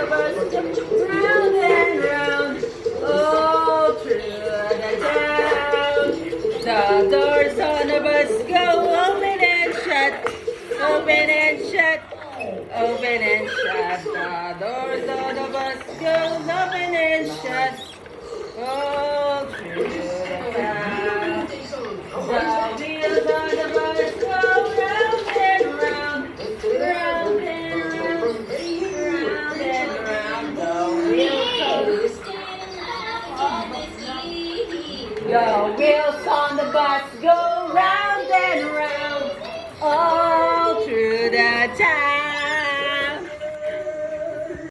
bus go round and round, all through the town. The doors on the bus go open and shut, open and shut, open and shut. The doors on the bus go open and shut, all through the town.